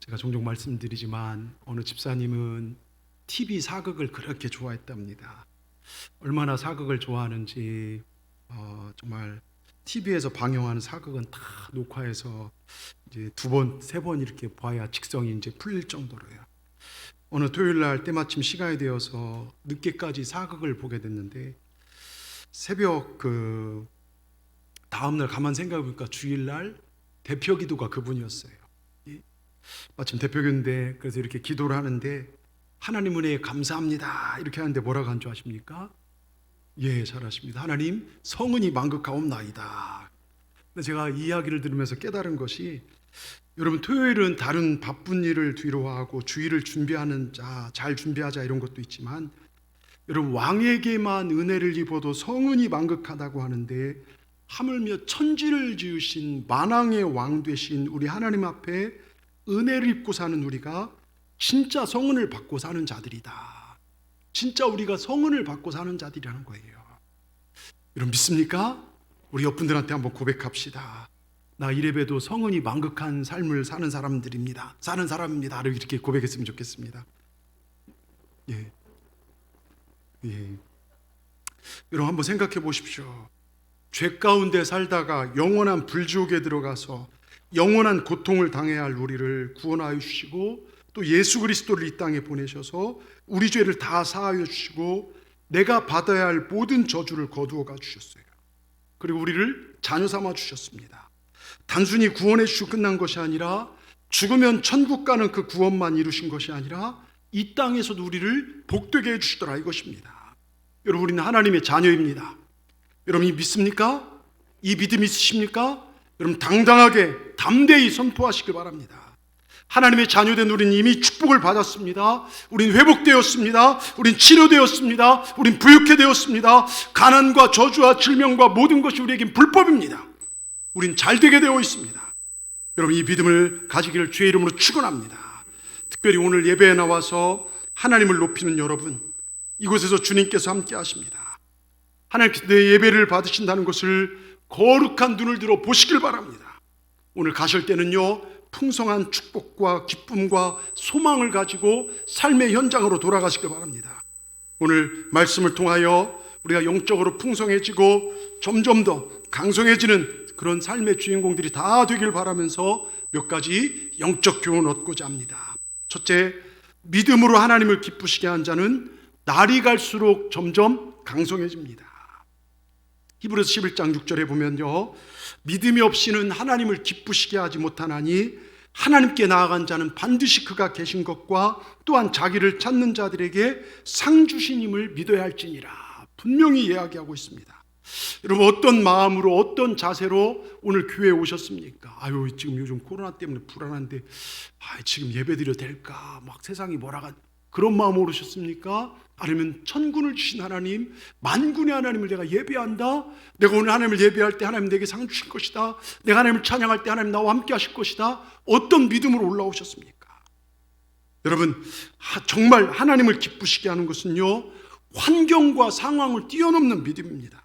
제가 종종 말씀드리지만 어느 집사님은 TV 사극을 그렇게 좋아했답니다. 얼마나 사극을 좋아하는지 정말 TV에서 방영하는 사극은 다 녹화해서 이제 두 번, 세 번 이렇게 봐야 직성이 이제 풀릴 정도로요. 어느 토요일 날 때마침 시간이 되어서 늦게까지 사극을 보게 됐는데 새벽 다음 날 가만 생각해 보니까 주일날 대표 기도가 그분이었어요. 마침 대표교인데 그래서 이렇게 기도를 하는데 하나님 은혜에 감사합니다 이렇게 하는데 뭐라고 한 줄 아십니까? 예, 잘 아십니다. 하나님 성은이 만극하옵나이다. 근데 제가 이 이야기를 들으면서 깨달은 것이, 여러분 토요일은 다른 바쁜 일을 뒤로하고 주일을 준비하는 잘 준비하자 이런 것도 있지만, 여러분 왕에게만 은혜를 입어도 성은이 만극하다고 하는데 하물며 천지를 지으신 만왕의 왕 되신 우리 하나님 앞에 은혜를 입고 사는 우리가 진짜 성은을 받고 사는 자들이다. 진짜 우리가 성은을 받고 사는 자들이라는 거예요. 여러분 믿습니까? 우리 옆분들한테 한번 고백합시다. 나 이래봬도 성은이 만극한 삶을 사는 사람입니다. 이렇게 고백했으면 좋겠습니다. 예. 여러분 한번 생각해 보십시오. 죄 가운데 살다가 영원한 불지옥에 들어가서 영원한 고통을 당해야 할 우리를 구원하여 주시고, 또 예수 그리스도를 이 땅에 보내셔서 우리 죄를 다 사하여 주시고 내가 받아야 할 모든 저주를 거두어가 주셨어요. 그리고 우리를 자녀 삼아 주셨습니다. 단순히 구원해 주시고 끝난 것이 아니라, 죽으면 천국 가는 그 구원만 이루신 것이 아니라 이 땅에서도 우리를 복되게 해 주시더라 이것입니다. 여러분 우리는 하나님의 자녀입니다. 여러분이 믿습니까? 이 믿음 있으십니까? 여러분 당당하게 담대히 선포하시길 바랍니다. 하나님의 자녀된 우리는 이미 축복을 받았습니다. 우린 회복되었습니다. 우린 치료되었습니다. 우린 부유케 되었습니다. 가난과 저주와 질병과 모든 것이 우리에겐 불법입니다. 우린 잘되게 되어 있습니다. 여러분 이 믿음을 가지기를 주의 이름으로 축원합니다. 특별히 오늘 예배에 나와서 하나님을 높이는 여러분, 이곳에서 주님께서 함께 하십니다. 하나님께서 내 예배를 받으신다는 것을 거룩한 눈을 들어 보시길 바랍니다. 오늘 가실 때는요, 풍성한 축복과 기쁨과 소망을 가지고 삶의 현장으로 돌아가시길 바랍니다. 오늘 말씀을 통하여 우리가 영적으로 풍성해지고 점점 더 강성해지는 그런 삶의 주인공들이 다 되길 바라면서 몇 가지 영적 교훈을 얻고자 합니다. 첫째, 믿음으로 하나님을 기쁘시게 한 자는 날이 갈수록 점점 강성해집니다. 히브리서 11장 6절에 보면요, 믿음이 없이는 하나님을 기쁘시게 하지 못하나니 하나님께 나아간 자는 반드시 그가 계신 것과 또한 자기를 찾는 자들에게 상 주시님을 믿어야 할지니라. 분명히 이야기하고 있습니다. 여러분 어떤 마음으로 어떤 자세로 오늘 교회에 오셨습니까? 아유 지금 요즘 코로나 때문에 불안한데 지금 예배드려도 될까? 막 세상이 뭐라가, 그런 마음으로 오셨습니까? 아니면 천군을 주신 하나님, 만군의 하나님을 내가 예배한다. 내가 오늘 하나님을 예배할 때 하나님 내게 상 주실 것이다. 내가 하나님을 찬양할 때 하나님 나와 함께 하실 것이다. 어떤 믿음으로 올라오셨습니까? 여러분 정말 하나님을 기쁘시게 하는 것은요, 환경과 상황을 뛰어넘는 믿음입니다.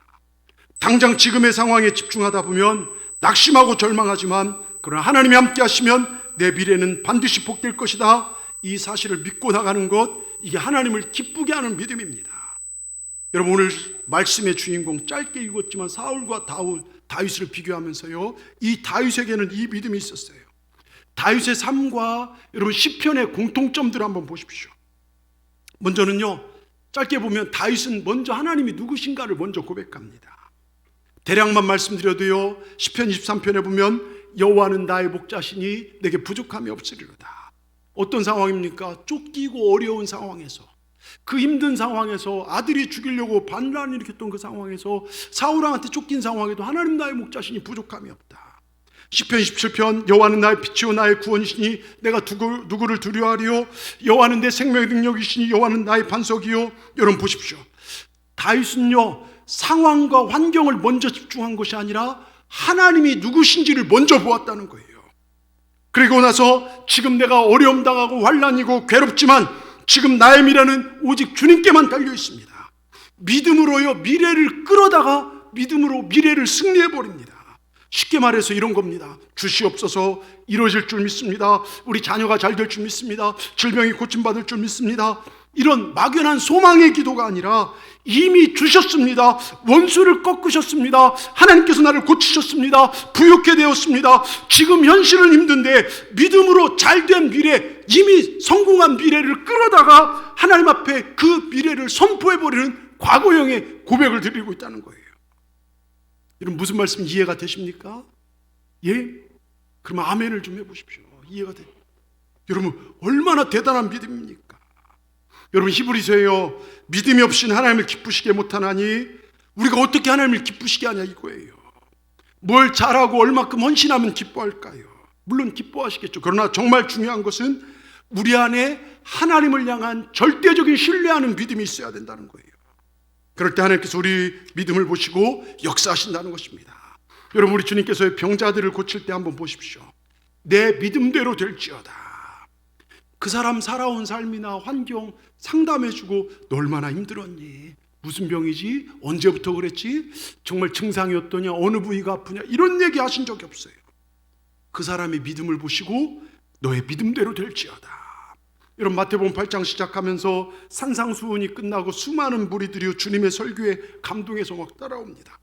당장 지금의 상황에 집중하다 보면 낙심하고 절망하지만, 그러나 하나님이 함께 하시면 내 미래는 반드시 복될 것이다. 이 사실을 믿고 나가는 것, 이게 하나님을 기쁘게 하는 믿음입니다. 여러분 오늘 말씀의 주인공 짧게 읽었지만 사울과 다윗을 비교하면서요, 이 다윗에게는 이 믿음이 있었어요. 다윗의 삶과 여러분 시편의 공통점들을 한번 보십시오. 먼저는요, 짧게 보면 다윗은 먼저 하나님이 누구신가를 먼저 고백합니다. 대략만 말씀드려도요, 시편 23편에 보면 여호와는 나의 목자시니 내게 부족함이 없으리로다. 어떤 상황입니까? 쫓기고 어려운 상황에서, 그 힘든 상황에서, 아들이 죽이려고 반란을 일으켰던 그 상황에서, 사울왕한테 쫓긴 상황에도 하나님 나의 목자시니 부족함이 없다. 시편 27편 여호와는 나의 빛이요 나의 구원이시니 내가 누구를 두려워하리요? 여호와는 내 생명의 능력이시니 여호와는 나의 반석이요. 여러분 보십시오. 다윗은요, 상황과 환경을 먼저 집중한 것이 아니라 하나님이 누구신지를 먼저 보았다는 거예요. 그리고 나서 지금 내가 어려움 당하고 환난이고 괴롭지만 지금 나의 미래는 오직 주님께만 달려 있습니다. 믿음으로요, 미래를 끌어다가 믿음으로 미래를 승리해 버립니다. 쉽게 말해서 이런 겁니다. 주시옵소서, 이루어질 줄 믿습니다. 우리 자녀가 잘 될 줄 믿습니다. 질병이 고침받을 줄 믿습니다. 이런 막연한 소망의 기도가 아니라 이미 주셨습니다. 원수를 꺾으셨습니다. 하나님께서 나를 고치셨습니다. 부유케 되었습니다. 지금 현실은 힘든데 믿음으로 잘된 미래, 이미 성공한 미래를 끌어다가 하나님 앞에 그 미래를 선포해버리는 과거형의 고백을 드리고 있다는 거예요. 여러분, 무슨 말씀 이해가 되십니까? 예? 그러면 아멘을 좀 해보십시오. 이해가 돼요? 여러분, 얼마나 대단한 믿음입니까? 여러분, 히브리서에요, 믿음이 없이는 하나님을 기쁘시게 못하나니 우리가 어떻게 하나님을 기쁘시게 하냐 이거예요. 뭘 잘하고 얼마큼 헌신하면 기뻐할까요? 물론 기뻐하시겠죠. 그러나 정말 중요한 것은 우리 안에 하나님을 향한 절대적인 신뢰하는 믿음이 있어야 된다는 거예요. 그럴 때 하나님께서 우리 믿음을 보시고 역사하신다는 것입니다. 여러분, 우리 주님께서 병자들을 고칠 때 한번 보십시오. 내 믿음대로 될지어다. 그 사람 살아온 삶이나 환경 상담해주고 너 얼마나 힘들었니? 무슨 병이지? 언제부터 그랬지? 정말 증상이 어떠냐? 어느 부위가 아프냐? 이런 얘기 하신 적이 없어요. 그 사람의 믿음을 보시고 너의 믿음대로 될지어다. 여러분, 마태복음 8장 시작하면서 산상수훈이 끝나고 수많은 무리들이 주님의 설교에 감동해서 막 따라옵니다.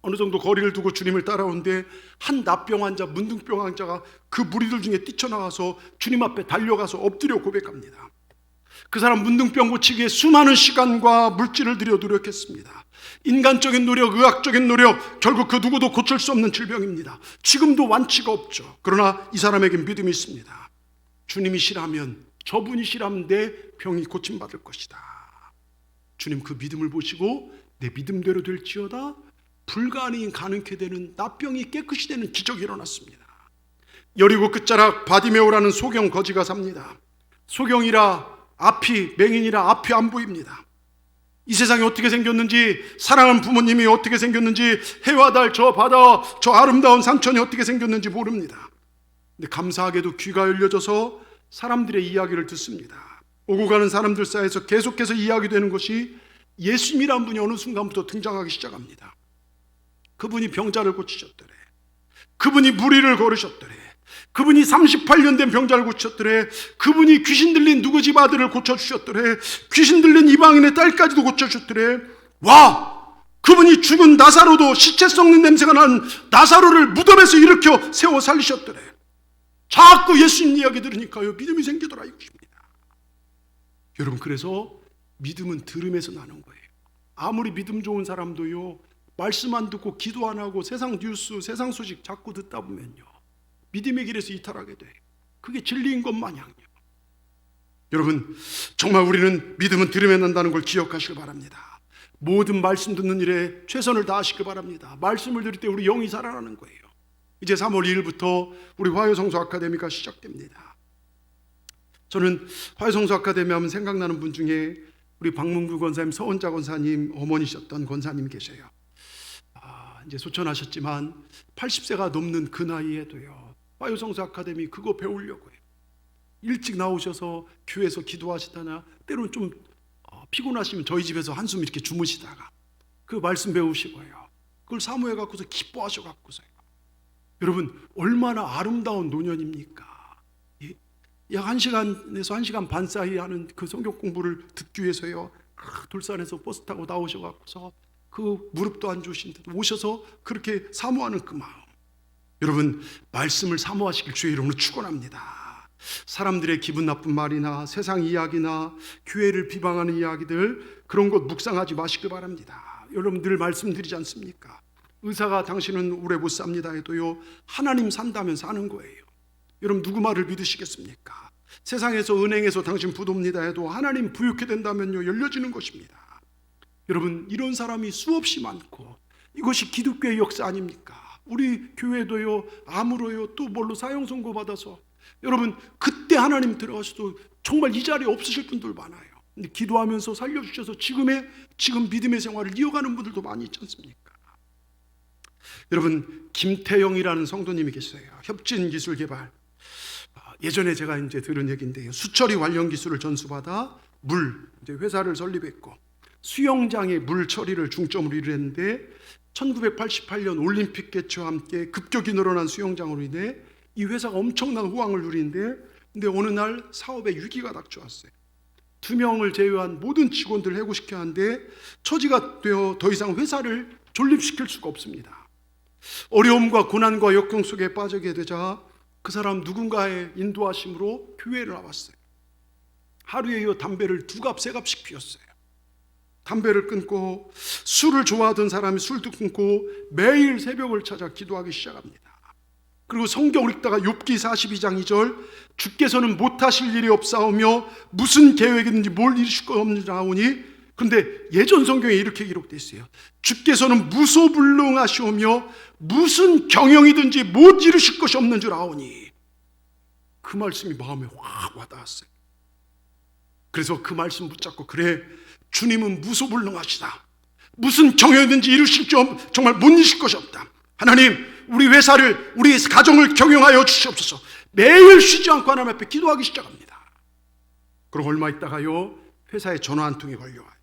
어느 정도 거리를 두고 주님을 따라오는데 한 납병 환자, 문둥병 환자가 그 무리들 중에 뛰쳐나와서 주님 앞에 달려가서 엎드려 고백합니다. 그 사람 문둥병 고치기에 수많은 시간과 물질을 들여 노력했습니다. 인간적인 노력, 의학적인 노력, 결국 그 누구도 고칠 수 없는 질병입니다. 지금도 완치가 없죠. 그러나 이 사람에겐 믿음이 있습니다. 주님이시라면, 저분이시라면 내 병이 고침받을 것이다. 주님 그 믿음을 보시고 내 믿음대로 될지어다. 불가능이 가능케 되는, 나병이 깨끗이 되는 기적이 일어났습니다. 여리고 끝자락 바디메오라는 소경 거지가 삽니다. 소경이라 앞이, 맹인이라 앞이 안 보입니다. 이 세상이 어떻게 생겼는지, 사랑하는 부모님이 어떻게 생겼는지, 해와 달, 저 바다, 저 아름다운 산천이 어떻게 생겼는지 모릅니다. 근데 감사하게도 귀가 열려져서 사람들의 이야기를 듣습니다. 오고 가는 사람들 사이에서 계속해서 이야기되는 것이 예수님이란 분이 어느 순간부터 등장하기 시작합니다. 그분이 병자를 고치셨더래. 그분이 무리를 걸으셨더래. 그분이 38년 된 병자를 고쳤더래. 그분이 귀신 들린 누구 집 아들을 고쳐주셨더래. 귀신 들린 이방인의 딸까지도 고쳐주셨더래. 와! 그분이 죽은 나사로도, 시체 썩는 냄새가 난 나사로를 무덤에서 일으켜 세워 살리셨더래. 자꾸 예수님 이야기 들으니까요, 믿음이 생기더라 이것입니다. 여러분, 그래서 믿음은 들음에서 나는 거예요. 아무리 믿음 좋은 사람도요, 말씀 안 듣고 기도 안 하고 세상 뉴스, 세상 소식 자꾸 듣다 보면요, 믿음의 길에서 이탈하게 돼요. 그게 진리인 것 마냥요. 여러분, 정말 우리는 믿음은 들음에 난다는 걸 기억하시길 바랍니다. 모든 말씀 듣는 일에 최선을 다하시길 바랍니다. 말씀을 들을 때 우리 영이 살아나는 거예요. 이제 3월 2일부터 우리 화요성소 아카데미가 시작됩니다. 저는 화요성소 아카데미 하면 생각나는 분 중에 우리 박문규 권사님, 서원자 권사님 어머니셨던 권사님 계세요. 이제 소천하셨지만 80세가 넘는 그 나이에도요, 화요성소 아카데미 그거 배우려고 해요. 일찍 나오셔서 교회에서 기도하시다나 때로는 좀 피곤하시면 저희 집에서 한숨 이렇게 주무시다가 그 말씀 배우시고요, 그걸 사모해 갖고서 기뻐하셔 갖고서요. 여러분, 얼마나 아름다운 노년입니까? 약 1시간에서 1시간 반 사이 하는 그 성경 공부를 듣기 위해서요, 돌산에서 버스 타고 나오셔 갖고서 그 무릎도 안 좋으신 데 오셔서 그렇게 사모하는 그 마음. 여러분, 말씀을 사모하시길 주의 이름으로 축원합니다. 사람들의 기분 나쁜 말이나 세상 이야기나 교회를 비방하는 이야기들, 그런 것 묵상하지 마시길 바랍니다. 여러분, 늘 말씀드리지 않습니까? 의사가 당신은 오래 못 삽니다 해도요, 하나님 산다면 사는 거예요. 여러분, 누구 말을 믿으시겠습니까? 세상에서 은행에서 당신 부도입니다 해도 하나님 부유케 된다면요, 열려지는 것입니다. 여러분, 이런 사람이 수없이 많고, 이것이 기독교의 역사 아닙니까? 우리 교회도요, 암으로요, 또 뭘로 사형 선고 받아서, 여러분, 그때 하나님 들어가셔도 정말 이 자리에 없으실 분들 많아요. 근데 기도하면서 살려주셔서 지금 믿음의 생활을 이어가는 분들도 많이 있지 않습니까? 여러분, 김태영이라는 성도님이 계세요. 협진기술개발. 예전에 제가 이제 들은 얘기인데요, 수처리 관련 기술을 전수받아 이제 회사를 설립했고, 수영장의 물 처리를 중점으로 일했는데 1988년 올림픽 개최와 함께 급격히 늘어난 수영장으로 인해 이 회사가 엄청난 호황을 누리는데, 근데 어느 날 사업에 위기가 닥쳐왔어요. 2명을 제외한 모든 직원들을 해고시켜야 하는데 처지가 되어 더 이상 회사를 존립시킬 수가 없습니다. 어려움과 고난과 역경 속에 빠지게 되자 그 사람 누군가의 인도하심으로 교회를 나왔어요. 하루에 담배를 2갑, 3갑씩 피웠어요. 담배를 끊고, 술을 좋아하던 사람이 술도 끊고 매일 새벽을 찾아 기도하기 시작합니다. 그리고 성경을 읽다가 욥기 42장 2절, 주께서는 못하실 일이 없사오며 무슨 계획이든지 뭘 이루실 것 없는 나오니, 그런데 예전 성경에 이렇게 기록되어 있어요. 주께서는 무소불능하시오며 무슨 경영이든지 못 이루실 것이 없는 줄 아오니. 그 말씀이 마음에 확 와닿았어요. 그래서 그 말씀 붙잡고, 그래, 주님은 무소불능하시다. 무슨 경영이든지 이루실 정말 못 이루실 것이 없다. 하나님, 우리 회사를, 우리 가정을 경영하여 주시옵소서. 매일 쉬지 않고 하나님 앞에 기도하기 시작합니다. 그럼 얼마 있다가요, 회사에 전화 한 통이 걸려와요.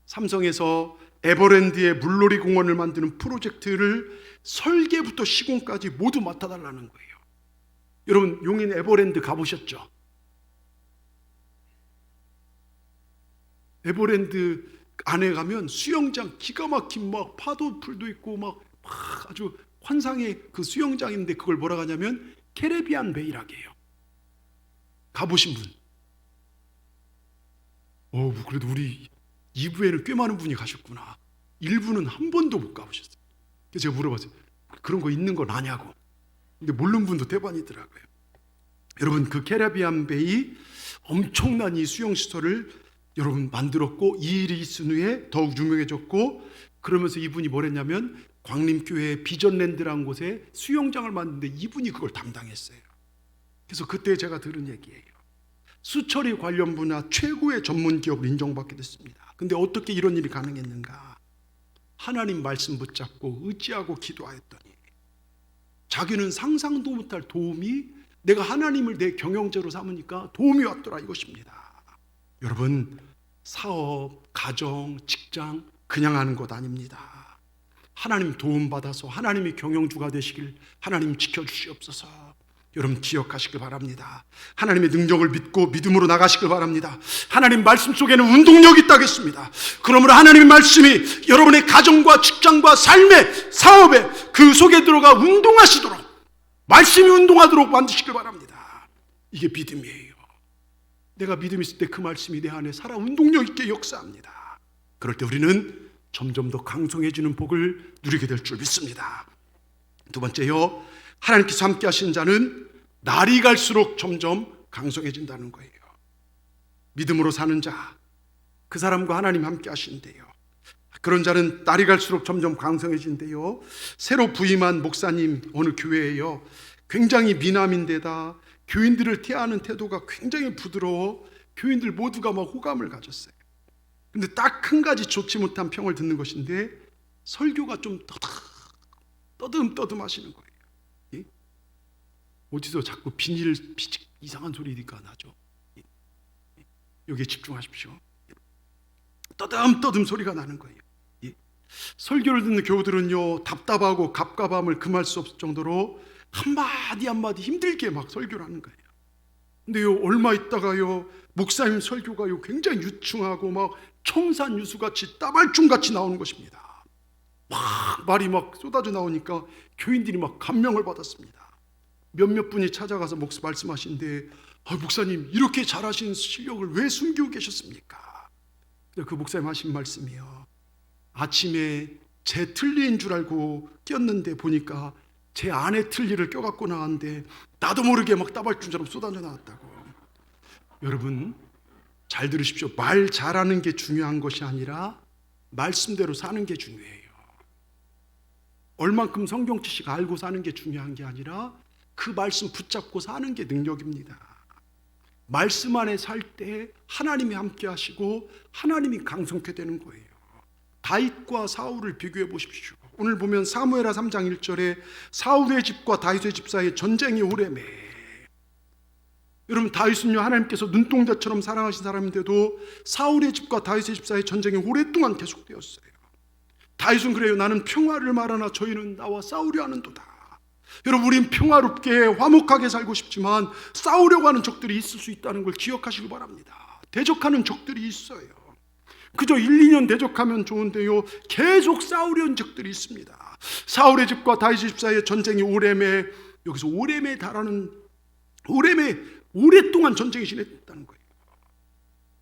삼성에서 에버랜드의 물놀이 공원을 만드는 프로젝트를 설계부터 시공까지 모두 맡아달라는 거예요. 여러분, 용인 에버랜드 가보셨죠? 에버랜드 안에 가면 수영장 기가 막힌 막 파도풀도 있고 막 아주 환상의 그 수영장인데, 그걸 뭐라고 하냐면 캐리비안 베이라고 해요. 가보신 분? 그래도 우리 2부에는 꽤 많은 분이 가셨구나. 1부는 한 번도 못 가보셨어요. 그래서 제가 물어봤어요. 그런 거 있는 건 아냐고. 근데 모르는 분도 대반이더라고요. 여러분, 그 캐리비안 베이 엄청난 이 수영시설을 여러분 만들었고, 이 일이 있은 후에 더욱 유명해졌고, 그러면서 이분이 뭘 했냐면 광림교회 비전랜드라는 곳에 수영장을 만드는데 이분이 그걸 담당했어요. 그래서 그때 제가 들은 얘기예요. 수처리 관련 분야 최고의 전문 기업을 인정받게 됐습니다. 근데 어떻게 이런 일이 가능했는가? 하나님 말씀 붙잡고 의지하고 기도하였더니 자기는 상상도 못할 도움이, 내가 하나님을 내 경영자로 삼으니까 도움이 왔더라, 이것입니다. 여러분, 사업, 가정, 직장 그냥 하는 것 아닙니다. 하나님 도움받아서 하나님이 경영주가 되시길 하나님 지켜주시옵소서. 여러분, 기억하시길 바랍니다. 하나님의 능력을 믿고 믿음으로 나가시길 바랍니다. 하나님 말씀 속에는 운동력이 있다겠습니다. 그러므로 하나님의 말씀이 여러분의 가정과 직장과 삶의 사업에 그 속에 들어가 운동하시도록, 말씀이 운동하도록 만드시길 바랍니다. 이게 믿음이에요. 내가 믿음이 있을 때 그 말씀이 내 안에 살아 운동력 있게 역사합니다. 그럴 때 우리는 점점 더 강성해지는 복을 누리게 될 줄 믿습니다. 두 번째요, 하나님께서 함께 하신 자는 날이 갈수록 점점 강성해진다는 거예요. 믿음으로 사는 자, 그 사람과 하나님 함께 하신대요. 그런 자는 날이 갈수록 점점 강성해진대요. 새로 부임한 목사님 어느 교회에요, 굉장히 미남인데다 교인들을 대하는 태도가 굉장히 부드러워 교인들 모두가 막 호감을 가졌어요. 근데 딱 한 가지 좋지 못한 평을 듣는 것인데, 설교가 좀 떠듬떠듬 하시는 거예요. 예? 어디서 자꾸 비닐 피직 이상한 소리가 나죠. 예? 여기에 집중하십시오. 떠듬떠듬 소리가 나는 거예요. 예? 설교를 듣는 교우들은요, 답답하고 갑갑함을 금할 수 없을 정도로 한마디 한마디 힘들게 막 설교를 하는 거예요. 근데요, 얼마 있다가요, 목사님 설교가요 굉장히 유충하고 막 청산유수같이 따발춤같이 나오는 것입니다. 막 말이 막 쏟아져 나오니까 교인들이 막 감명을 받았습니다. 몇몇 분이 찾아가서 말씀하시는데, 목사님 이렇게 잘하신 실력을 왜 숨기고 계셨습니까? 그 목사님 하신 말씀이요, 아침에 제 틀니인 줄 알고 꼈는데 보니까 제 안에 틀니를 껴갖고 나왔는데 나도 모르게 막 따발춤처럼 쏟아져 나왔다고. 여러분, 잘 들으십시오. 말 잘하는 게 중요한 것이 아니라 말씀대로 사는 게 중요해요. 얼만큼 성경 지식 알고 사는 게 중요한 게 아니라 그 말씀 붙잡고 사는 게 능력입니다. 말씀 안에 살 때 하나님이 함께 하시고 하나님이 강성케 되는 거예요. 다윗과 사울을 비교해 보십시오. 오늘 보면 사무엘하 3장 1절에 사울의 집과 다윗의 집 사이에 전쟁이 오래매. 여러분, 다윗은요, 하나님께서 눈동자처럼 사랑하신 사람인데도 사울의 집과 다윗의 집 사이에 전쟁이 오랫동안 계속되었어요. 다윗은 그래요. 나는 평화를 말하나 저희는 나와 싸우려 하는도다. 여러분, 우린 평화롭게 화목하게 살고 싶지만 싸우려고 하는 적들이 있을 수 있다는 걸 기억하시기 바랍니다. 대적하는 적들이 있어요. 그저 1, 2년 대적하면 좋은데요, 계속 싸우려는 적들이 있습니다. 사울의 집과 다윗의 집 사이의 전쟁이 오래매, 여기서 오래매에 달하는, 오랫동안 전쟁이 진행됐다는 거예요.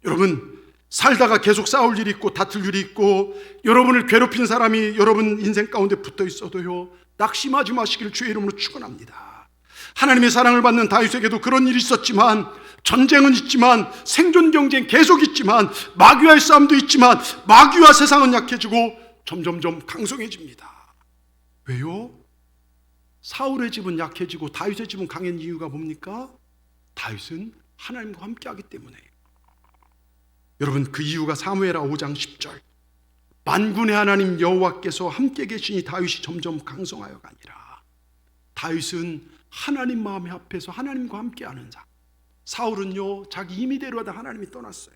여러분, 살다가 계속 싸울 일이 있고 다툴 일이 있고 여러분을 괴롭힌 사람이 여러분 인생 가운데 붙어 있어도요, 낙심하지 마시기를 주의 이름으로 축원합니다. 하나님의 사랑을 받는 다윗에게도 그런 일이 있었지만, 전쟁은 있지만, 생존 경쟁 계속 있지만, 마귀와의 싸움도 있지만, 마귀와 세상은 약해지고 점점점 강성해집니다. 왜요? 사울의 집은 약해지고 다윗의 집은 강한 이유가 뭡니까? 다윗은 하나님과 함께하기 때문에요. 여러분, 그 이유가 사무엘하 5장 10절, 만군의 하나님 여호와께서 함께 계시니 다윗이 점점 강성하여가 아니라, 다윗은 하나님 마음에 합해서 하나님과 함께하는 자. 사울은요, 자기 임의대로 하다 하나님이 떠났어요.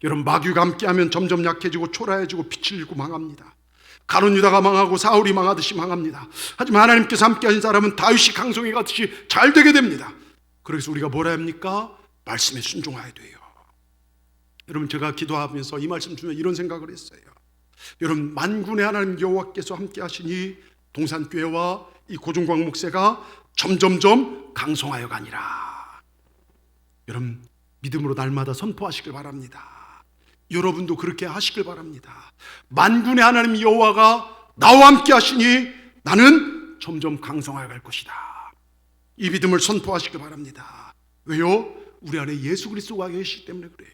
여러분, 마귀가 함께하면 점점 약해지고 초라해지고 빛을 잃고 망합니다. 가룟 유다가 망하고 사울이 망하듯이 망합니다. 하지만 하나님께서 함께하신 사람은 다윗이 강성해 가듯이 잘 되게 됩니다. 그래서 우리가 뭐라 합니까? 말씀에 순종해야 돼요. 여러분, 제가 기도하면서 이 말씀 주면 이런 생각을 했어요. 여러분, 만군의 하나님 여호와께서 함께 하시니 동산교회와 이 고종광 목사가 점점점 강성하여 가니라. 여러분, 믿음으로 날마다 선포하시길 바랍니다. 여러분도 그렇게 하시길 바랍니다. 만군의 하나님 여호와가 나와 함께 하시니 나는 점점 강성하여 갈 것이다. 이 믿음을 선포하시길 바랍니다. 왜요? 우리 안에 예수 그리스도가 계시기 때문에 그래요.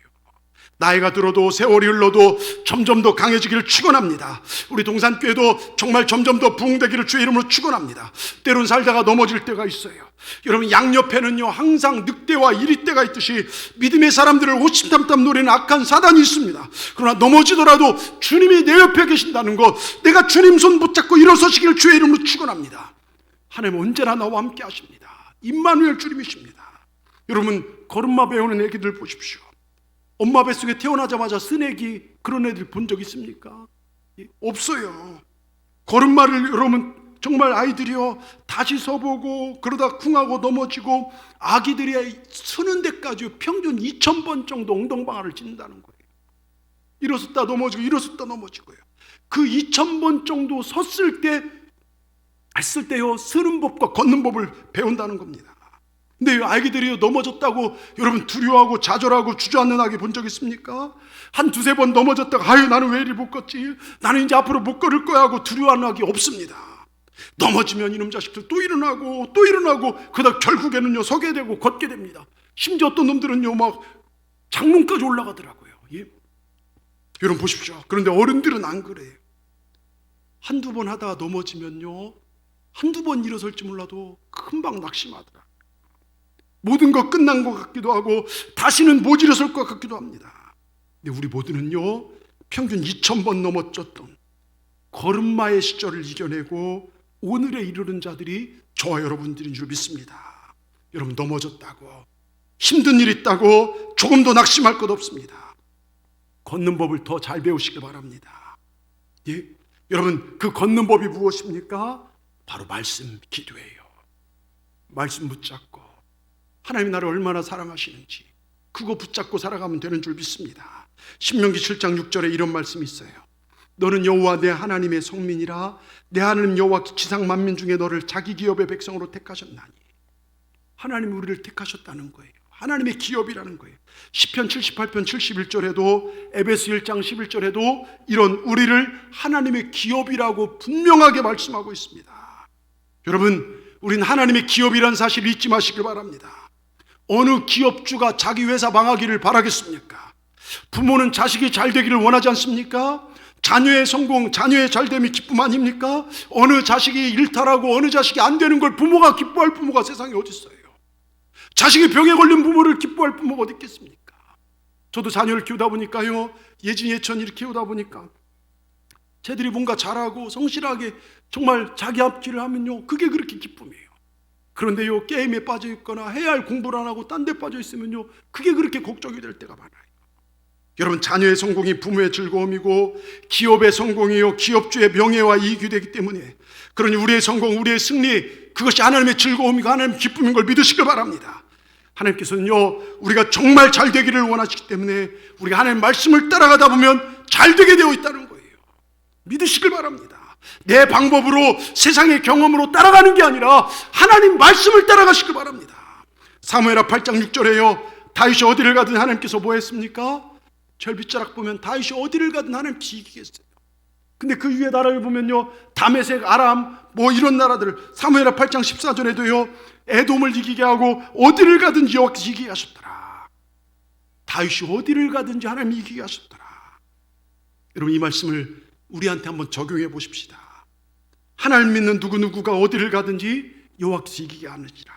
나이가 들어도 세월이 흘러도 점점 더 강해지기를 축원합니다. 우리 동산교회도 정말 점점 더 부흥되기를 주의 이름으로 축원합니다. 때론 살다가 넘어질 때가 있어요. 여러분, 양옆에는요 항상 늑대와 이리떼가 있듯이 믿음의 사람들을 호심탐탐 노리는 악한 사단이 있습니다. 그러나 넘어지더라도 주님이 내 옆에 계신다는 것, 내가 주님 손 붙잡고 일어서시기를 주의 이름으로 축원합니다. 하나님은 언제나 나와 함께 하십니다. 임마누엘 주님이십니다. 여러분, 걸음마 배우는 애기들 보십시오. 엄마 뱃속에 태어나자마자 쓴 애기, 그런 애들 본 적 있습니까? 없어요. 걸음마를 여러분 정말 아이들이요 다시 서보고 그러다 쿵하고 넘어지고, 아기들이 서는 데까지 평균 2000번 정도 엉덩방아를 찢는다는 거예요. 일어섰다 넘어지고 일어섰다 넘어지고요. 그 2000번 정도 섰을 때 했을 때요 서는 법과 걷는 법을 배운다는 겁니다. 근데 아기들이 넘어졌다고 여러분 두려워하고 좌절하고 주저앉는 아기 본 적 있습니까? 한 두세 번 넘어졌다가 아유 나는 왜 이리 못 걷지? 나는 이제 앞으로 못 걸을 거야 하고 두려워하는 아기 없습니다. 넘어지면 이놈 자식들 또 일어나고 또 일어나고 그러다 결국에는요 서게 되고 걷게 됩니다. 심지어 어떤 놈들은요 막 장롱까지 올라가더라고요. 예? 여러분 보십시오. 그런데 어른들은 안 그래요. 한두 번 하다가 넘어지면요 한두 번 일어설지 몰라도 금방 낙심하더라. 모든 것 끝난 것 같기도 하고 다시는 못 일어설 것 같기도 합니다. 근데 우리 모두는요 평균 2000번 넘어졌던 걸음마의 시절을 이겨내고 오늘에 이르는 자들이 저와 여러분들인 줄 믿습니다. 여러분, 넘어졌다고 힘든 일 있다고 조금도 낙심할 것 없습니다. 걷는 법을 더 잘 배우시길 바랍니다. 예? 여러분, 그 걷는 법이 무엇입니까? 바로 말씀, 기도예요. 말씀 붙잡고 하나님이 나를 얼마나 사랑하시는지 그거 붙잡고 살아가면 되는 줄 믿습니다. 신명기 7장 6절에 이런 말씀이 있어요. 너는 여호와 내 하나님의 성민이라. 내 하나님 여호와 지상 만민 중에 너를 자기 기업의 백성으로 택하셨나니. 하나님이 우리를 택하셨다는 거예요. 하나님의 기업이라는 거예요. 시편 78편 71절에도 에베소 1장 11절에도 이런 우리를 하나님의 기업이라고 분명하게 말씀하고 있습니다. 여러분, 우린 하나님의 기업이라는 사실을 잊지 마시길 바랍니다. 어느 기업주가 자기 회사 망하기를 바라겠습니까? 부모는 자식이 잘 되기를 원하지 않습니까? 자녀의 성공, 자녀의 잘됨이 기쁨 아닙니까? 어느 자식이 일탈하고 어느 자식이 안 되는 걸 부모가 기뻐할 부모가 세상에 어디 있어요? 자식이 병에 걸린 부모를 기뻐할 부모가 어디 있겠습니까? 저도 자녀를 키우다 보니까요 예진, 예천 이렇게 키우다 보니까 쟤들이 뭔가 잘하고 성실하게 정말 자기 앞길을 하면요 그게 그렇게 기쁨이에요. 그런데요 게임에 빠져 있거나 해야 할 공부를 안 하고 딴 데 빠져 있으면요 그게 그렇게 걱정이 될 때가 많아요. 여러분, 자녀의 성공이 부모의 즐거움이고 기업의 성공이요 기업주의 명예와 이익이 되기 때문에, 그러니 우리의 성공, 우리의 승리, 그것이 하나님의 즐거움이고 하나님의 기쁨인 걸 믿으시길 바랍니다. 하나님께서는요, 우리가 정말 잘 되기를 원하시기 때문에 우리가 하나님의 말씀을 따라가다 보면 잘 되게 되어 있다는 거예요. 믿으시길 바랍니다. 내 방법으로, 세상의 경험으로 따라가는 게 아니라 하나님 말씀을 따라가시길 바랍니다. 사무엘하 8장 6절에요, 다윗이 어디를 가든 하나님께서 뭐 했습니까? 절빗자락 보면 다윗이 어디를 가든 하나님께서 이기겠어요. 근데 그 위에 나라를 보면요, 다메섹, 아람 뭐 이런 나라들을, 사무엘하 8장 14절에도요 에돔을 이기게 하고 어디를 가든지 여호와께서 이기게 하셨더라. 다윗이 어디를 가든지 하나님이 이기게 하셨더라. 여러분, 이 말씀을 우리한테 한번 적용해 보십시다. 하나님 믿는 누구누구가 어디를 가든지 여호와께서 이기게 하느니라.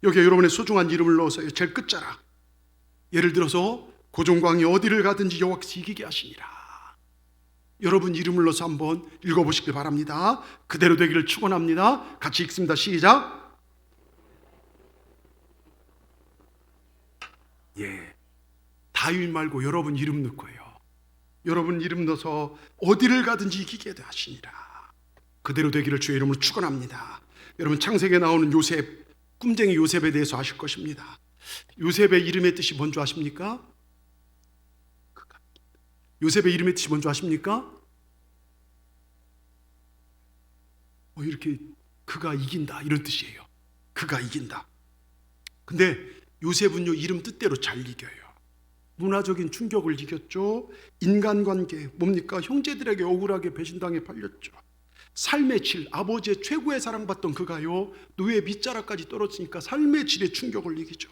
여기에 여러분의 소중한 이름을 넣어서 제일 끝자락, 예를 들어서 고종광이 어디를 가든지 여호와께서 이기게 하시니라. 여러분 이름을 넣어서 한번 읽어보시길 바랍니다. 그대로 되기를 축원합니다. 같이 읽습니다. 시작. 예, 다윗 말고 여러분 이름 넣고요, 여러분 이름 넣어서 어디를 가든지 이기게 하시니라. 그대로 되기를 주의 이름으로 축원합니다. 여러분, 창세기에 나오는 요셉, 꿈쟁이 요셉에 대해서 아실 것입니다. 요셉의 이름의 뜻이 뭔지 아십니까? 요셉의 이름의 뜻이 뭔지 아십니까? 이렇게 그가 이긴다, 이런 뜻이에요. 그가 이긴다. 근데 요셉은요, 이름 뜻대로 잘 이겨요. 문화적인 충격을 이겼죠. 인간관계, 뭡니까? 형제들에게 억울하게 배신당해 팔렸죠. 삶의 질, 아버지의 최고의 사랑받던 그가요, 노예 밑자락까지 떨어지니까 삶의 질의 충격을 이기죠.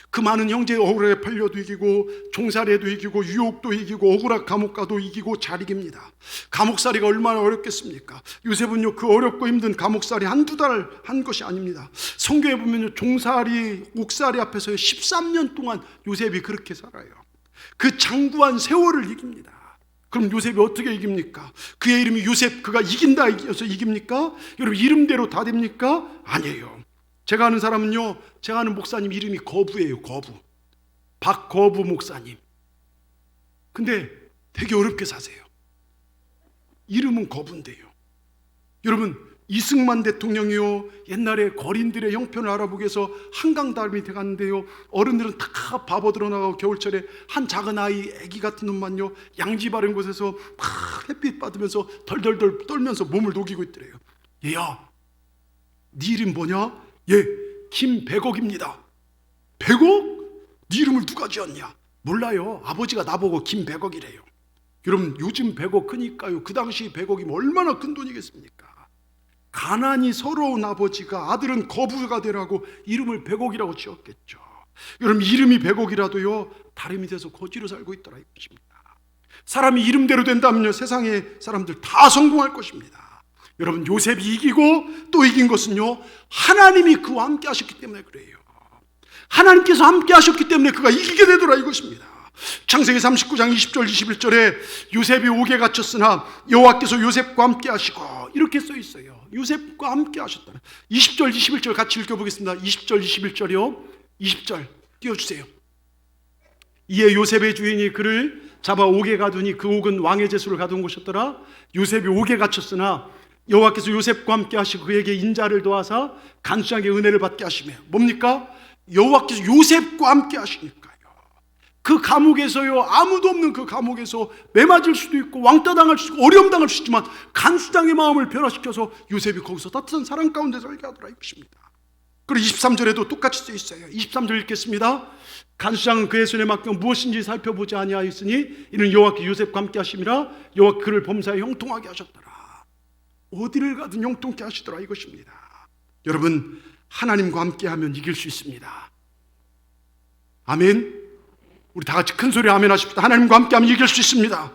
그 많은 형제의 억울하게 팔려도 이기고, 종살이에도 이기고, 유혹도 이기고, 억울한 감옥가도 이기고 잘 이깁니다. 감옥살이가 얼마나 어렵겠습니까? 요셉은요, 그 어렵고 힘든 감옥살이 한두 달 한 것이 아닙니다. 성경에 보면요, 종살이, 옥살이 앞에서 13년 동안 요셉이 그렇게 살아요. 그 장구한 세월을 이깁니다. 그럼 요셉이 어떻게 이깁니까? 그의 이름이 요셉, 그가 이긴다 이겨서 이깁니까? 여러분, 이름대로 다 됩니까? 아니에요. 제가 아는 사람은요, 제가 아는 목사님 이름이 거부예요. 거부. 박거부 목사님. 근데 되게 어렵게 사세요. 이름은 거부인데요. 여러분, 이승만 대통령이요, 옛날에 거린들의 형편을 알아보기 위해서 한강 다리 밑에 갔는데요, 어른들은 다 바보들어 나가고 겨울철에 한 작은 아이, 애기 같은 놈만요, 양지 바른 곳에서 막 햇빛 받으면서 덜덜덜 떨면서 몸을 녹이고 있더래요. 얘야, 네 이름 뭐냐? 예, 김백억입니다. 백억? 네 이름을 누가 지었냐? 몰라요. 아버지가 나보고 김백억이래요. 여러분, 요즘 100억 크니까요, 그 당시 100억이면 얼마나 큰 돈이겠습니까? 가난이 서러운 아버지가 아들은 거부가 되라고 이름을 100억이라고 지었겠죠. 여러분, 이름이 100억이라도요 다름이 돼서 거지로 살고 있더라 이것입니다. 사람이 이름대로 된다면요, 세상의 사람들 다 성공할 것입니다. 여러분, 요셉이 이기고 또 이긴 것은요, 하나님이 그와 함께 하셨기 때문에 그래요. 하나님께서 함께 하셨기 때문에 그가 이기게 되더라 이것입니다. 창세기 39장 20절 21절에 요셉이 옥에 갇혔으나 여호와께서 요셉과 함께 하시고, 이렇게 써 있어요. 요셉과 함께 하셨다. 20절 21절 같이 읽어보겠습니다. 20절 21절이요. 20절 띄워주세요. 이에 요셉의 주인이 그를 잡아 옥에 가두니 그 옥은 왕의 제수를 가둔 곳이었더라. 요셉이 옥에 갇혔으나 여호와께서 요셉과 함께 하시고 그에게 인자를 도와사 간수장에게 은혜를 받게 하시며, 뭡니까? 여호와께서 요셉과 함께 하시니까요. 그 감옥에서요, 아무도 없는 그 감옥에서 매맞을 수도 있고 왕따 당할 수도 있고 어려움 당할 수 있지만 간수장의 마음을 변화시켜서 요셉이 거기서 따뜻한 사랑 가운데 살게 하더라 이것입니다. 그리고 23절에도 똑같이 써 있어요. 23절 읽겠습니다. 간수장은 그의 손에 맡겨 무엇인지 살펴보지 아니하였으니 이는 여호와께 요셉과 함께 하심이라. 여호와 그를 범사에 형통하게 하셨더라. 어디를 가든 형통케 하시더라 이것입니다. 여러분, 하나님과 함께하면 이길 수 있습니다. 아멘. 우리 다 같이 큰 소리 아멘 하십시다. 하나님과 함께하면 이길 수 있습니다.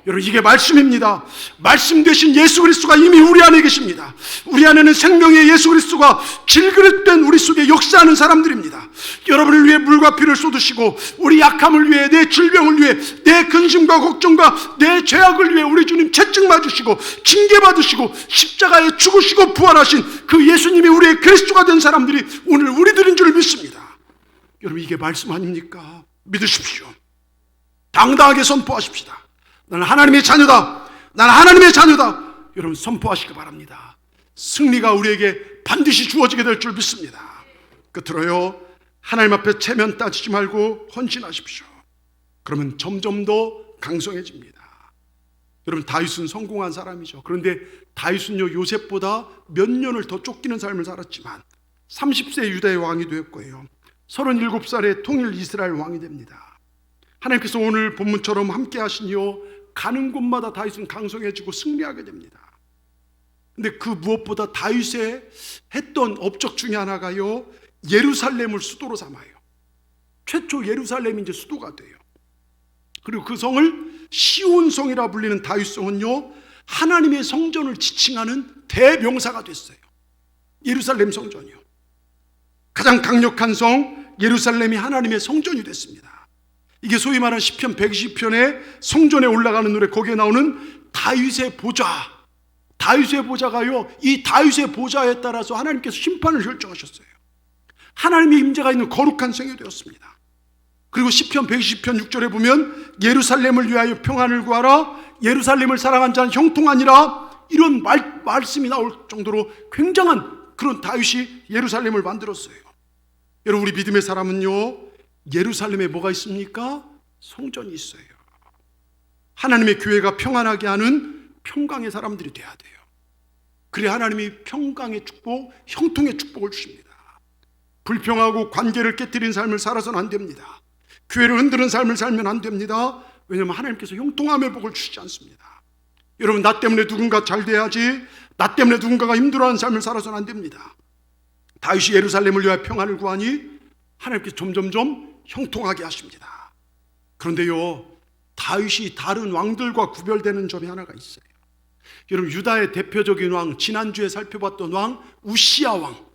여러분, 이게 말씀입니다. 말씀 되신 예수 그리스도가 이미 우리 안에 계십니다. 우리 안에는 생명의 예수 그리스도가 질그릇된 우리 속에 역사하는 사람들입니다. 여러분을 위해 물과 피를 쏟으시고 우리 약함을 위해, 내 질병을 위해, 내 근심과 걱정과 내 죄악을 위해 우리 주님 채찍 맞으시고 징계받으시고 십자가에 죽으시고 부활하신 그 예수님이 우리의 그리스도가 된 사람들이 오늘 우리들인 줄 믿습니다. 여러분, 이게 말씀 아닙니까? 믿으십시오. 당당하게 선포하십시다. 나는 하나님의 자녀다. 나는 하나님의 자녀다. 여러분 선포하시기 바랍니다. 승리가 우리에게 반드시 주어지게 될 줄 믿습니다. 끝으로요, 하나님 앞에 체면 따지지 말고 헌신하십시오. 그러면 점점 더 강성해집니다. 여러분 다윗은 성공한 사람이죠. 그런데 다윗은요, 요셉보다 몇 년을 더 쫓기는 삶을 살았지만 30세 유다의 왕이 되었고요, 37살에 통일 이스라엘 왕이 됩니다. 하나님께서 오늘 본문처럼 함께 하시니요, 가는 곳마다 다윗은 강성해지고 승리하게 됩니다. 근데 그 무엇보다 다윗의 했던 업적 중에 하나가요, 예루살렘을 수도로 삼아요. 최초 예루살렘이 이제 수도가 돼요. 그리고 그 성을 시온성이라 불리는 다윗성은요, 하나님의 성전을 지칭하는 대명사가 됐어요. 예루살렘 성전이요. 가장 강력한 성 예루살렘이 하나님의 성전이 됐습니다. 이게 소위 말하는 시편 120편의 성전에 올라가는 노래, 거기에 나오는 다윗의 보좌. 다윗의 보좌가요, 이 다윗의 보좌에 따라서 하나님께서 심판을 결정하셨어요. 하나님의 임재가 있는 거룩한 성이 되었습니다. 그리고 시편 120편 6절에 보면 예루살렘을 위하여 평안을 구하라, 예루살렘을 사랑한 자는 형통하니라, 이런 말씀이 나올 정도로 굉장한 그런 다윗이 예루살렘을 만들었어요. 여러분, 우리 믿음의 사람은요, 예루살렘에 뭐가 있습니까? 성전이 있어요. 하나님의 교회가 평안하게 하는 평강의 사람들이 돼야 돼요. 그래야 하나님이 평강의 축복, 형통의 축복을 주십니다. 불평하고 관계를 깨뜨린 삶을 살아서는 안 됩니다. 교회를 흔드는 삶을 살면 안 됩니다. 왜냐하면 하나님께서 형통함의 복을 주시지 않습니다. 여러분, 나 때문에 누군가 잘 돼야지, 나 때문에 누군가가 힘들어하는 삶을 살아서는 안 됩니다. 다윗이 예루살렘을 위하여 평안을 구하니 하나님께서 점점점 형통하게 하십니다. 그런데요, 다윗이 다른 왕들과 구별되는 점이 하나가 있어요. 여러분, 유다의 대표적인 왕, 지난주에 살펴봤던 왕 우시야 왕,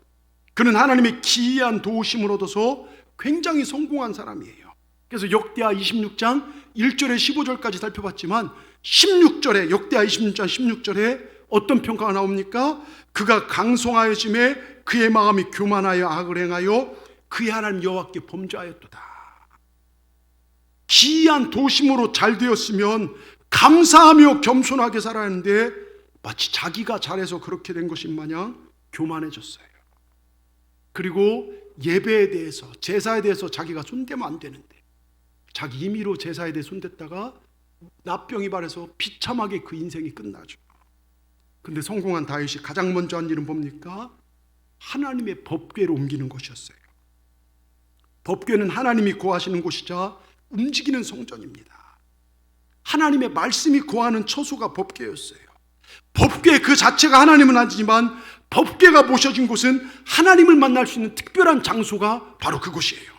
그는 하나님의 기이한 도우심을 얻어서 굉장히 성공한 사람이에요. 그래서 역대하 26장 1절에 15절까지 살펴봤지만 16절에, 역대하 26장 16절에 어떤 평가가 나옵니까? 그가 강성하여짐에 그의 마음이 교만하여 악을 행하여 그의 하나님 여호와께 범죄하였도다. 기이한 도심으로 잘 되었으면 감사하며 겸손하게 살아야 하는데 마치 자기가 잘해서 그렇게 된 것인 마냥 교만해졌어요. 그리고 예배에 대해서, 제사에 대해서 자기가 손대면 안 되는데 자기 임의로 제사에 대해 손댔다가 납병이 발해서 비참하게 그 인생이 끝나죠. 근데 성공한 다윗이 가장 먼저 한 일은 뭡니까? 하나님의 법궤를 옮기는 것이었어요. 법궤는 하나님이 거하시는 곳이자 움직이는 성전입니다. 하나님의 말씀이 거하는 처소가 법궤였어요. 법궤 그 자체가 하나님은 아니지만 법궤가 모셔진 곳은 하나님을 만날 수 있는 특별한 장소가 바로 그곳이에요.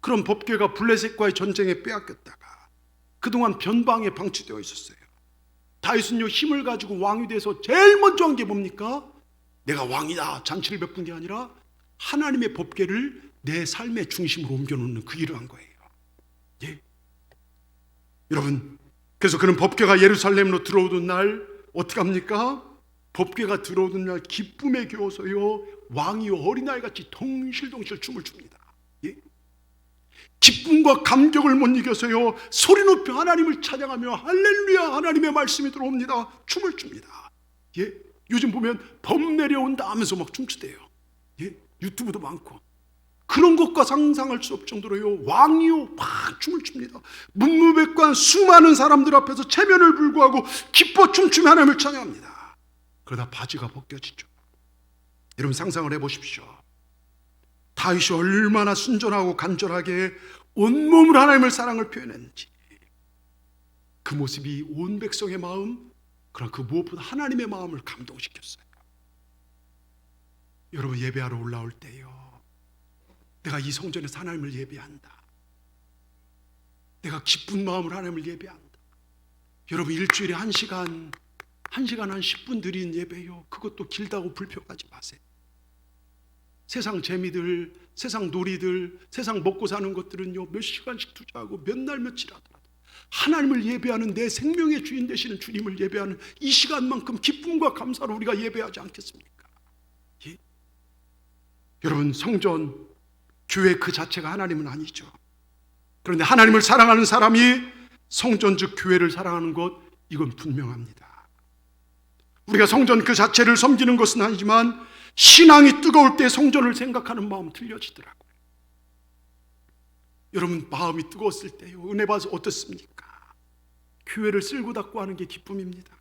그런 법궤가 블레셋과의 전쟁에 빼앗겼다가 그동안 변방에 방치되어 있었어요. 다윗은요, 힘을 가지고 왕이 돼서 제일 먼저 한 게 뭡니까? 내가 왕이다 잔치를 베푼 게 아니라 하나님의 법궤를 내 삶의 중심으로 옮겨놓는 그 일을 한 거예요. 예? 여러분, 그래서 그는 법궤가 예루살렘으로 들어오던 날 어떻게 합니까? 법궤가 들어오던 날 기쁨에 겨워서요, 왕이요 어린아이같이 덩실덩실 춤을 춥니다. 예? 기쁨과 감격을 못 이겨서요, 소리 높여 하나님을 찬양하며 할렐루야, 하나님의 말씀이 들어옵니다. 춤을 춥니다. 예? 요즘 보면 범 내려온다 하면서 막 춤추대요. 예? 유튜브도 많고. 그런 것과 상상할 수 없을 정도로요, 왕이요 막 춤을 춥니다. 문무백관 수많은 사람들 앞에서 체면을 불구하고 기뻐 춤추며 하나님을 찬양합니다. 그러다 바지가 벗겨지죠. 여러분 상상을 해보십시오. 다윗이 얼마나 순전하고 간절하게 온몸으로 하나님을 사랑을 표현했는지, 그 모습이 온 백성의 마음, 그러나 그 무엇보다 하나님의 마음을 감동시켰어요. 여러분, 예배하러 올라올 때요, 내가 이 성전에서 하나님을 예배한다, 내가 기쁜 마음으로 하나님을 예배한다. 여러분, 일주일에 1시간 한 10분 드린 예배요, 그것도 길다고 불평하지 마세요. 세상 재미들, 세상 놀이들, 세상 먹고 사는 것들은요, 몇 시간씩 투자하고 몇 날 며칠 하더라도 하나님을 예배하는, 내 생명의 주인 되시는 주님을 예배하는 이 시간만큼 기쁨과 감사로 우리가 예배하지 않겠습니까? 예? 여러분, 성전, 교회 그 자체가 하나님은 아니죠. 그런데 하나님을 사랑하는 사람이 성전 즉 교회를 사랑하는 것, 이건 분명합니다. 우리가 성전 그 자체를 섬기는 것은 아니지만 신앙이 뜨거울 때 성전을 생각하는 마음 틀려지더라고요. 여러분, 마음이 뜨거웠을 때요, 은혜 받아서 어떻습니까? 교회를 쓸고 닦고 하는 게 기쁨입니다.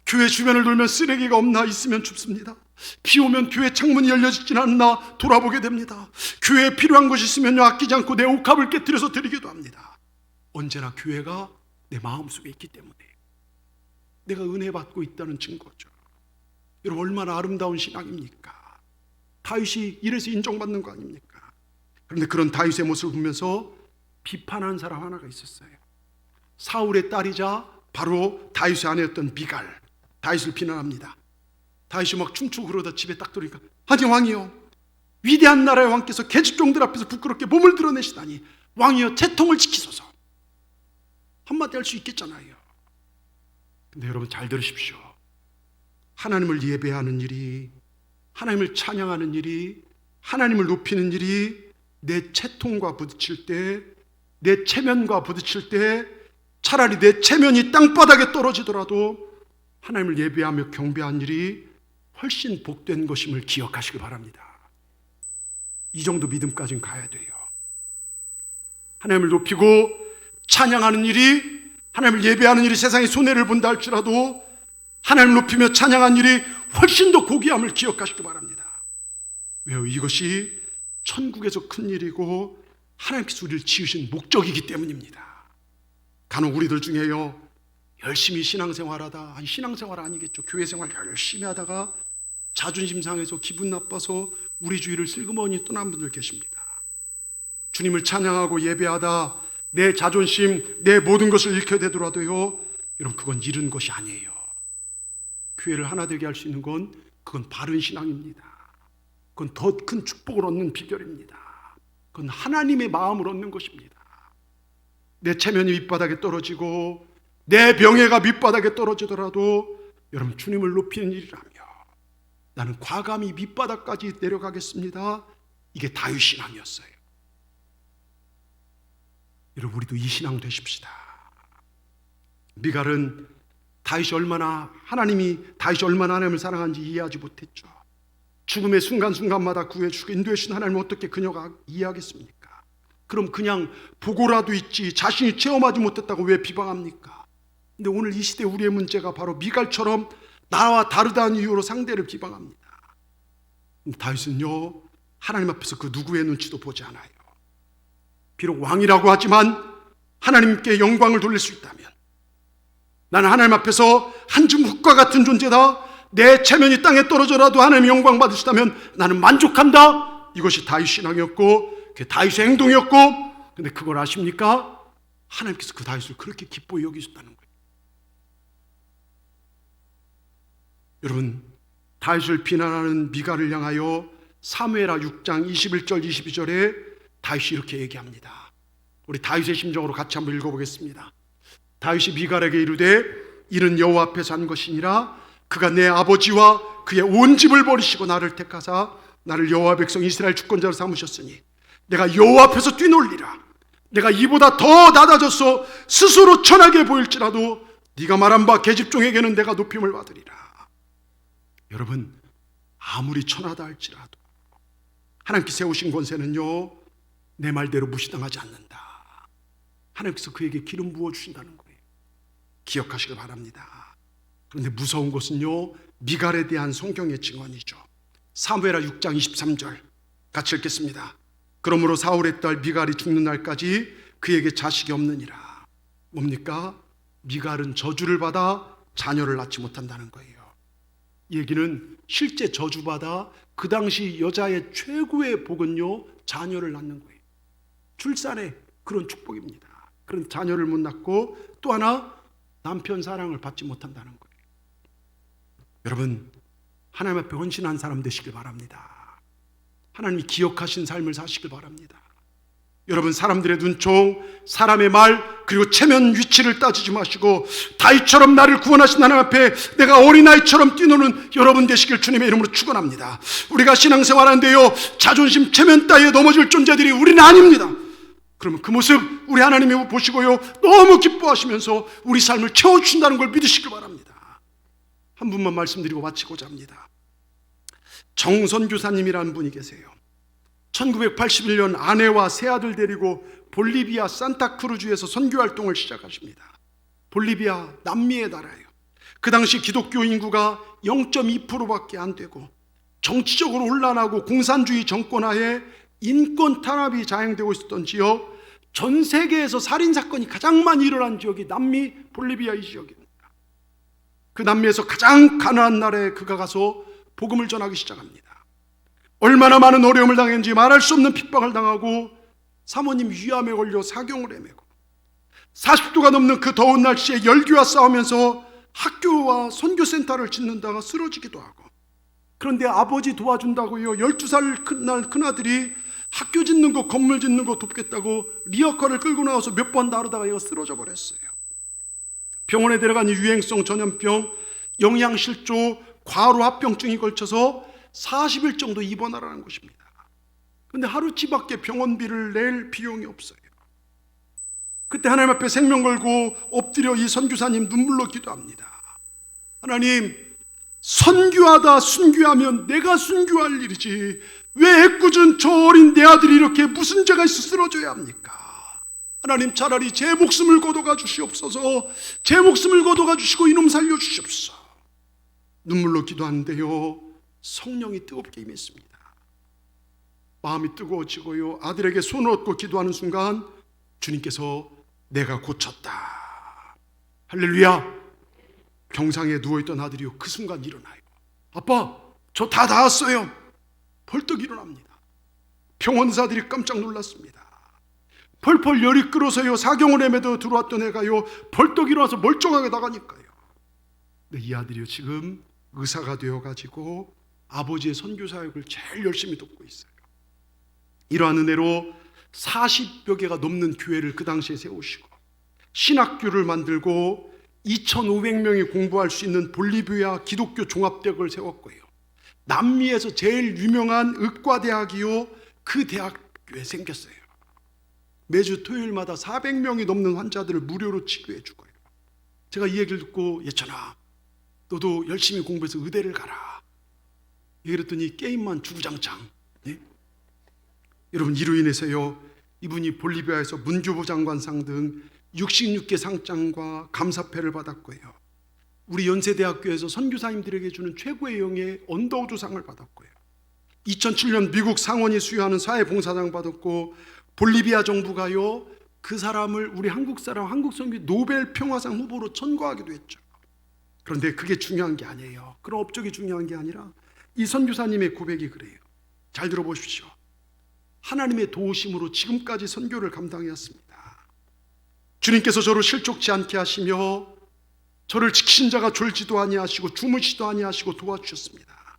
교회 주변을 돌면 쓰레기가 없나 있으면 춥습니다. 비 오면 교회 창문이 열려지진 않나 돌아보게 됩니다. 교회에 필요한 것이 있으면 아끼지 않고 내 옥합을 깨뜨려서 드리기도 합니다. 언제나 교회가 내 마음속에 있기 때문에 내가 은혜 받고 있다는 증거죠. 여러분, 얼마나 아름다운 신앙입니까? 다윗이 이래서 인정받는 거 아닙니까? 그런데 그런 다윗의 모습을 보면서 비판한 사람 하나가 있었어요. 사울의 딸이자 바로 다윗의 아내였던 미갈, 다윗을 비난합니다. 다윗이 막 춤추고 그러다 집에 딱 들어오니까, 아니 왕이여, 위대한 나라의 왕께서 계집종들 앞에서 부끄럽게 몸을 드러내시다니, 왕이여 채통을 지키소서. 한마디 할 수 있겠잖아요. 근데 여러분 잘 들으십시오. 하나님을 예배하는 일이, 하나님을 찬양하는 일이, 하나님을 높이는 일이 내 채통과 부딪힐 때, 내 체면과 부딪힐 때, 차라리 내 체면이 땅바닥에 떨어지더라도 하나님을 예배하며 경배한 일이 훨씬 복된 것임을 기억하시길 바랍니다. 이 정도 믿음까지는 가야 돼요. 하나님을 높이고 찬양하는 일이, 하나님을 예배하는 일이 세상에 손해를 본다 할지라도 하나님을 높이며 찬양하는 일이 훨씬 더 고귀함을 기억하시길 바랍니다. 왜요? 이것이 천국에서 큰 일이고 하나님께서 우리를 지으신 목적이기 때문입니다. 간혹 우리들 중에요, 열심히 신앙생활하다, 아니 신앙생활 아니겠죠, 교회생활 열심히 하다가 자존심 상해서 기분 나빠서 우리 주위를 슬그머니 떠난 분들 계십니다. 주님을 찬양하고 예배하다 내 자존심, 내 모든 것을 잃게 되더라도요, 여러분 그건 잃은 것이 아니에요. 교회를 하나 되게 할 수 있는 건 그건 바른 신앙입니다. 그건 더 큰 축복을 얻는 비결입니다. 그건 하나님의 마음을 얻는 것입니다. 내 체면이 밑바닥에 떨어지고 내 명예가 밑바닥에 떨어지더라도 여러분 주님을 높이는 일이라며 나는 과감히 밑바닥까지 내려가겠습니다. 이게 다윗 신앙이었어요. 여러분 우리도 이 신앙 되십시다. 미갈은 다윗이 얼마나 하나님을 사랑하는지 이해하지 못했죠. 죽음의 순간순간마다 구해주시고 인도해주신 하나님을 어떻게 그녀가 이해하겠습니까? 그럼 그냥 보고라도 있지 자신이 체험하지 못했다고 왜 비방합니까? 근데 오늘 이 시대 우리의 문제가 바로 미갈처럼 나와 다르다는 이유로 상대를 비방합니다. 근데 다윗은요, 하나님 앞에서 그 누구의 눈치도 보지 않아요. 비록 왕이라고 하지만 하나님께 영광을 돌릴 수 있다면, 나는 하나님 앞에서 한 줌 흙과 같은 존재다, 내 체면이 땅에 떨어져라도 하나님의 영광 받으시다면 나는 만족한다. 이것이 다윗 신앙이었고 그게 다윗의 행동이었고, 근데 그걸 아십니까? 하나님께서 그 다윗을 그렇게 기뻐히 여기셨다는 거예요. 여러분, 다윗을 비난하는 미갈을 향하여 사무엘하 6장 21절 22절에 다윗이 이렇게 얘기합니다. 우리 다윗의 심정으로 같이 한번 읽어보겠습니다. 다윗이 미갈에게 이르되 이는 여호와 앞에서 한 것이니라. 그가 내 아버지와 그의 온 집을 버리시고 나를 택하사 나를 여호와 백성 이스라엘 주권자로 삼으셨으니 내가 여호와 앞에서 뛰놀리라. 내가 이보다 더 낮아져서 스스로 천하게 보일지라도 네가 말한 바 계집종에게는 내가 높임을 받으리라. 여러분, 아무리 천하다 할지라도 하나님께 세우신 권세는요, 내 말대로 무시당하지 않는다. 하나님께서 그에게 기름 부어주신다는 거예요. 기억하시길 바랍니다. 그런데 무서운 것은요, 미갈에 대한 성경의 증언이죠. 사무엘하 6장 23절 같이 읽겠습니다. 그러므로 사울의 딸 미갈이 죽는 날까지 그에게 자식이 없느니라. 뭡니까? 미갈은 저주를 받아 자녀를 낳지 못한다는 거예요. 이 얘기는 실제 저주받아 그 당시 여자의 최고의 복은요, 자녀를 낳는 거예요. 출산의 그런 축복입니다. 그런 자녀를 못 낳고 또 하나 남편 사랑을 받지 못한다는 거예요. 여러분, 하나님 앞에 헌신한 사람 되시길 바랍니다. 하나님이 기억하신 삶을 사시길 바랍니다. 여러분, 사람들의 눈총, 사람의 말, 그리고 체면 위치를 따지지 마시고 다윗처럼 나를 구원하신 하나님 앞에 내가 어린아이처럼 뛰노는 여러분 되시길 주님의 이름으로 축원합니다. 우리가 신앙생활하는데요, 자존심, 체면 따위에 넘어질 존재들이 우리는 아닙니다. 그러면 그 모습 우리 하나님이 보시고요, 너무 기뻐하시면서 우리 삶을 채워주신다는 걸 믿으시길 바랍니다. 한 분만 말씀드리고 마치고자 합니다. 정선교사님이라는 분이 계세요. 1981년 아내와 세 아들 데리고 볼리비아 산타크루즈에서 선교활동을 시작하십니다. 볼리비아 남미의 나라예요. 그 당시 기독교 인구가 0.2%밖에 안 되고 정치적으로 혼란하고 공산주의 정권하에 인권 탄압이 자행되고 있었던 지역, 전 세계에서 살인사건이 가장 많이 일어난 지역이 남미 볼리비아 이 지역입니다. 그 남미에서 가장 가난한 나라에 그가 가서 복음을 전하기 시작합니다. 얼마나 많은 어려움을 당했는지 말할 수 없는 핍박을 당하고 사모님 위암에 걸려 사경을 헤매고 40도가 넘는 그 더운 날씨에 열기와 싸우면서 학교와 선교센터를 짓는다가 쓰러지기도 하고, 그런데 아버지 도와준다고요 12살 큰아들이 학교 짓는 거 건물 짓는 거 돕겠다고 리어카를 끌고 나와서 몇 번 다루다가 얘가 쓰러져 버렸어요. 병원에 데려가니 유행성 전염병, 영양실조, 과로합병증이 걸쳐서 40일 정도 입원하라는 것입니다. 그런데 하루치밖에 병원비를 낼 비용이 없어요. 그때 하나님 앞에 생명 걸고 엎드려 이 선교사님 눈물로 기도합니다. 하나님, 선교하다 순교하면 내가 순교할 일이지 왜 애꿎은 저 어린 내 아들이 이렇게 무슨 죄가 있어 쓰러져야 합니까? 하나님, 차라리 제 목숨을 거둬가 주시옵소서. 제 목숨을 거둬가 주시고 이놈 살려주시옵소서. 눈물로 기도하는데요, 성령이 뜨겁게 임했습니다. 마음이 뜨거워지고요, 아들에게 손을 얻고 기도하는 순간 주님께서 내가 고쳤다. 할렐루야. 병상에 누워있던 아들이요, 그 순간 일어나요. 아빠, 저 다 나았어요. 벌떡 일어납니다. 병원 의사들이 깜짝 놀랐습니다. 펄펄 열이 끓어서요, 사경을 헤매도 들어왔던 애가요 벌떡 일어나서 멀쩡하게 나가니까요. 근데 이 아들이요 지금 의사가 되어가지고 아버지의 선교사역을 제일 열심히 돕고 있어요. 이러한 은혜로 40여 개가 넘는 교회를 그 당시에 세우시고 신학교를 만들고 2,500명이 공부할 수 있는 볼리비아 기독교 종합대학을 세웠고요, 남미에서 제일 유명한 의과대학이요 그 대학교에 생겼어요. 매주 토요일마다 400명이 넘는 환자들을 무료로 치료해 주고요. 제가 이 얘기를 듣고, 예천아 너도 열심히 공부해서 의대를 가라 이랬더니 게임만 주구장창. 네? 여러분, 이로 인해서요 이분이 볼리비아에서 문교부 장관상 등 66개 상장과 감사패를 받았고요, 우리 연세대학교에서 선교사님들에게 주는 최고의 영예 언더우드상을 받았고요, 2007년 미국 상원이 수여하는 사회봉사장 받았고, 볼리비아 정부가요 그 사람을 우리 한국 사람 한국선교 노벨 평화상 후보로 천거하기도 했죠. 그런데 그게 중요한 게 아니에요. 그런 업적이 중요한 게 아니라 이 선교사님의 고백이 그래요. 잘 들어보십시오. 하나님의 도우심으로 지금까지 선교를 감당해왔습니다. 주님께서 저를 실족치 않게 하시며 저를 지키신 자가 졸지도 아니하시고 주무시도 아니하시고 도와주셨습니다.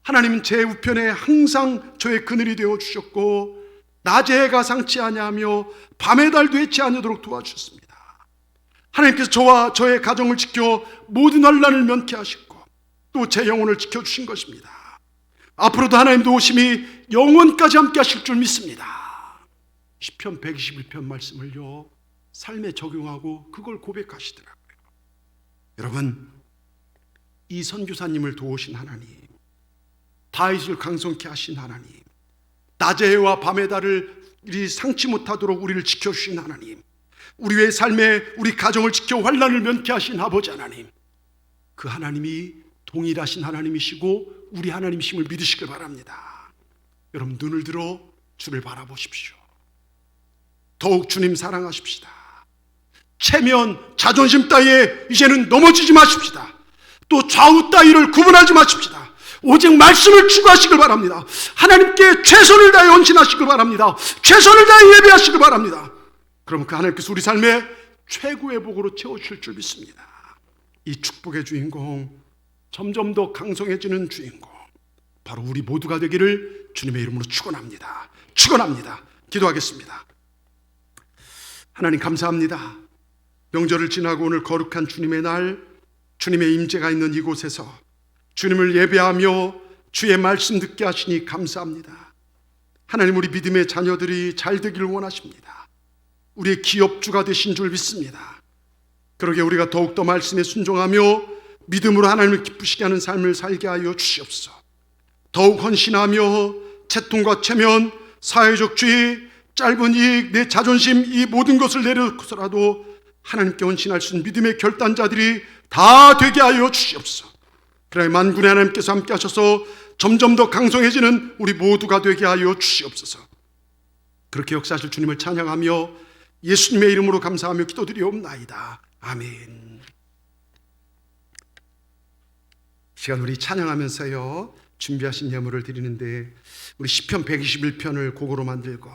하나님은 제 우편에 항상 저의 그늘이 되어주셨고 낮에 해가 상치 아니하며 밤의 달도 해치 아니하도록 도와주셨습니다. 하나님께서 저와 저의 가정을 지켜 모든 환난을 면케 하시고 또 제 영혼을 지켜주신 것입니다. 앞으로도 하나님 도우심이 영원까지 함께 하실 줄 믿습니다. 시편 121편 말씀을요 삶에 적용하고 그걸 고백하시더라고요. 여러분, 이 선교사님을 도우신 하나님, 다윗을 강성케 하신 하나님, 낮의 해와 밤의 달을 상치 못하도록 우리를 지켜주신 하나님, 우리의 삶에 우리 가정을 지켜 환난을 면케 하신 아버지 하나님, 그 하나님이 동일하신 하나님이시고 우리 하나님이심을 믿으시길 바랍니다. 여러분, 눈을 들어 주를 바라보십시오. 더욱 주님 사랑하십시다. 체면, 자존심 따위에 이제는 넘어지지 마십시다. 또 좌우 따위를 구분하지 마십시다. 오직 말씀을 추구하시길 바랍니다. 하나님께 최선을 다해 헌신하시길 바랍니다. 최선을 다해 예배하시길 바랍니다. 그럼 그 하나님께서 우리 삶에 최고의 복으로 채워주실 줄 믿습니다. 이 축복의 주인공, 점점 더 강성해지는 주인공, 바로 우리 모두가 되기를 주님의 이름으로 축원합니다. 축원합니다. 기도하겠습니다. 하나님 감사합니다. 명절을 지나고 오늘 거룩한 주님의 날, 주님의 임재가 있는 이곳에서 주님을 예배하며 주의 말씀 듣게 하시니 감사합니다. 하나님, 우리 믿음의 자녀들이 잘 되기를 원하십니다. 우리의 기업주가 되신 줄 믿습니다. 그러게 우리가 더욱더 말씀에 순종하며 믿음으로 하나님을 기쁘시게 하는 삶을 살게 하여 주시옵소서. 더욱 헌신하며 채통과 체면, 사회적 주의, 짧은 이익, 내 자존심, 이 모든 것을 내려놓고서라도 하나님께 헌신할 수 있는 믿음의 결단자들이 다 되게 하여 주시옵소서. 그래 만군의 하나님께서 함께 하셔서 점점 더 강성해지는 우리 모두가 되게 하여 주시옵소서. 그렇게 역사하실 주님을 찬양하며 예수님의 이름으로 감사하며 기도드리옵나이다. 아멘. 시간 우리 찬양하면서요 준비하신 예물을 드리는데, 우리 시편 121편을 곡으로 만들고